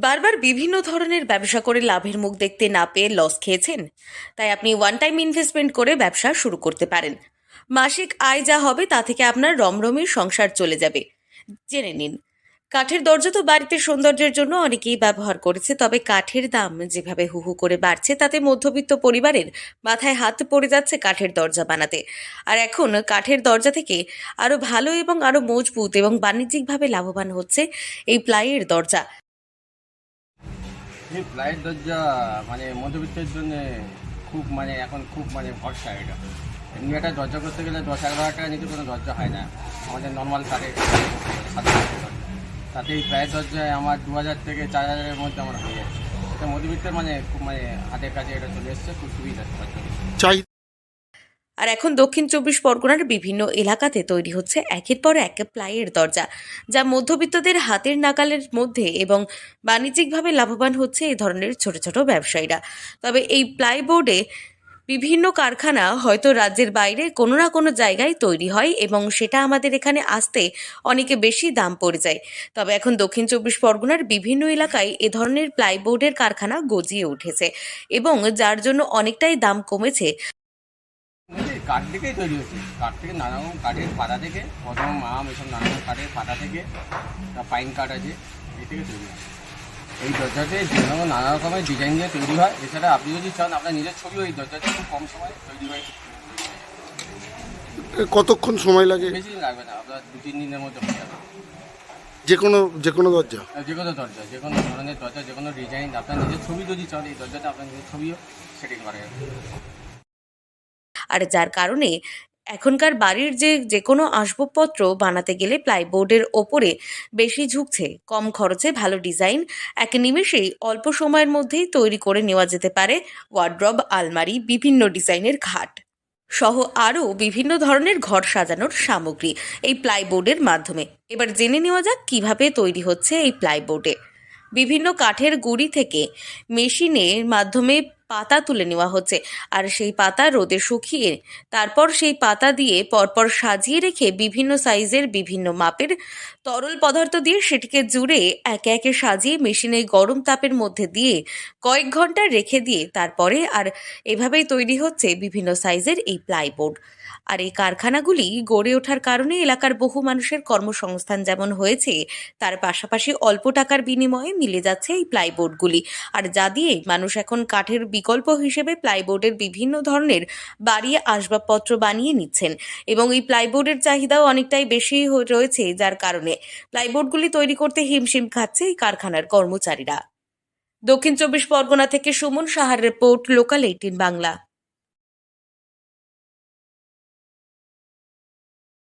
বারবার বিভিন্ন ধরনের ব্যবসা করে লাভের মুখ দেখতে না পেয়ে লস খেয়েছেন? তাই আপনি ওয়ান টাইম ইনভেস্টমেন্ট করে ব্যবসা শুরু করতে পারেন। মাসিক আয় যা হবে তা থেকে আপনার রমরমিয়ে সংসার চলে যাবে। জেনে নিন। কাঠের দরজা তো বাড়িতে সৌন্দর্যের জন্য অনেকেই ব্যবহার করেছে, তবে কাঠের দাম যেভাবে হু হু করে বাড়ছে তাতে মধ্যবিত্ত পরিবারের মাথায় হাত পড়ে যাচ্ছে কাঠের দরজা বানাতে। আর এখন কাঠের দরজা থেকে আরো ভালো এবং আরো মজবুত এবং বাণিজ্যিকভাবে লাভবান হচ্ছে এই প্লাইয়ের দরজা। এই প্লাইয়ের দরজা মধ্যবিত্তের জন্য এখন খুব ভরসা এটা। এমনি একটা দরজা করতে গেলে 10-11 হাজার টাকা নিতে কোনো দরজা হয় না আমাদের নর্মাল কাঠের 7,000 দরজা। তাতে এই প্লাইয়ের দরজায় আমার 2,000 থেকে 4,000-এর মধ্যে আমার হয়ে যাচ্ছে। এটা মধ্যবিত্তের খুব হাতের কাছে এটা চলে এসছে, খুব সুবিধা চাই। আর এখন দক্ষিণ চব্বিশ পরগনার বিভিন্ন এলাকাতে তৈরি হচ্ছে একের পর এক প্লাইয়ের দরজা, যা মধ্যবিত্তদের হাতের নাগালের মধ্যে এবং বাণিজ্যিকভাবে লাভবান হচ্ছে এই ধরনের ছোট ছোট ব্যবসায়ীরা। তবে এই প্লাইবোর্ডে বিভিন্ন কারখানা হয়তো রাজ্যের বাইরে কোনো না কোনো জায়গায় তৈরি হয় এবং সেটা আমাদের এখানে আসতে অনেকে বেশি দাম পড়ে যায়। তবে এখন দক্ষিণ চব্বিশ পরগনার বিভিন্ন এলাকায় এ ধরনের প্লাইবোর্ডের কারখানা গজিয়ে উঠেছে এবং যার জন্য অনেকটাই দাম কমেছে। কাঠ থেকেই তৈরি হচ্ছে। কাঠ থেকে নানা রকম কাঠের পাতা থেকে, প্রথম আম, এসব নানা রকম কাঠের পাতা থেকে, পাইন কাঠ আছে, এই থেকে তৈরি হয়। এই দরজাতে নানা রকমের ডিজাইন দিয়ে তৈরি হয়। এছাড়া আপনি যদি চান আপনার নিজের ছবিও এই দরজাতে খুব কম সময়ে তৈরি হয়। কতক্ষণ সময় লাগে? বেশি দিন লাগবে না, আপনার 2-3 দিনের মধ্যে হয়ে যাবে। যে কোনো দরজা? যে কোনো দরজা, যে কোনো ধরনের দরজা, যে কোনো ডিজাইন, আপনার নিজের ছবি যদি চান এই দরজাতে আপনার নিজের ছবিও সেটিং করা যাবে। আর যার কারণে এখনকার বাড়ির যে কোনো আসবাবপত্র বানাতে গেলে প্লাইবোর্ডের ওপরে বেশি ঝুঁকছে। কম খরচে ভালো ডিজাইন এক নিমেষেই অল্প সময়ের মধ্যেই তৈরি করে নেওয়া যেতে পারে ওয়ার্ড্রব, আলমারি, বিভিন্ন ডিজাইনের খাট সহ আরও বিভিন্ন ধরনের ঘর সাজানোর সামগ্রী এই প্লাইবোর্ডের মাধ্যমে। এবার জেনে নেওয়া যাক কিভাবে তৈরি হচ্ছে এই প্লাইবোর্ডে। বিভিন্ন কাঠের গুঁড়ি থেকে মেশিনের মাধ্যমে পাতা তুলে নেওয়া হচ্ছে, আর সেই পাতা রোদে শুকিয়ে তারপর সেই পাতা দিয়ে পরপর সাজিয়ে রেখে বিভিন্ন সাইজের বিভিন্ন মাপের তরল পদার্থ দিয়ে সেটিকে জুড়ে একে একে সাজিয়ে মেশিনে গরম তাপের মধ্যে দিয়ে কয়েক ঘন্টা রেখে দিয়ে তারপরে আর এভাবেই তৈরি হচ্ছে বিভিন্ন সাইজের এই প্লাইবোর্ড। আর এই কারখানাগুলি গড়ে ওঠার কারণে এলাকার বহু মানুষের কর্মসংস্থান যেমন হয়েছে, তার পাশাপাশি অল্প টাকার বিনিময়ে মিলে যাচ্ছে এই প্লাইবোর্ডগুলি। আর যা দিয়ে মানুষ এখন কাঠের বিকল্প হিসেবে প্লাইবোর্ডের বিভিন্ন ধরনের বাড়ি আসবাবপত্র বানিয়ে নিচ্ছেন এবং এই প্লাইবোর্ডের চাহিদাও অনেকটাই বেশি রয়েছে, যার কারণে প্লাইবোর্ডগুলি তৈরি করতে হিমশিম খাচ্ছে এই কারখানার কর্মচারীরা। দক্ষিণ চব্বিশ পরগনা থেকে সুমন সাহার রিপোর্ট, লোকাল 18 বাংলা।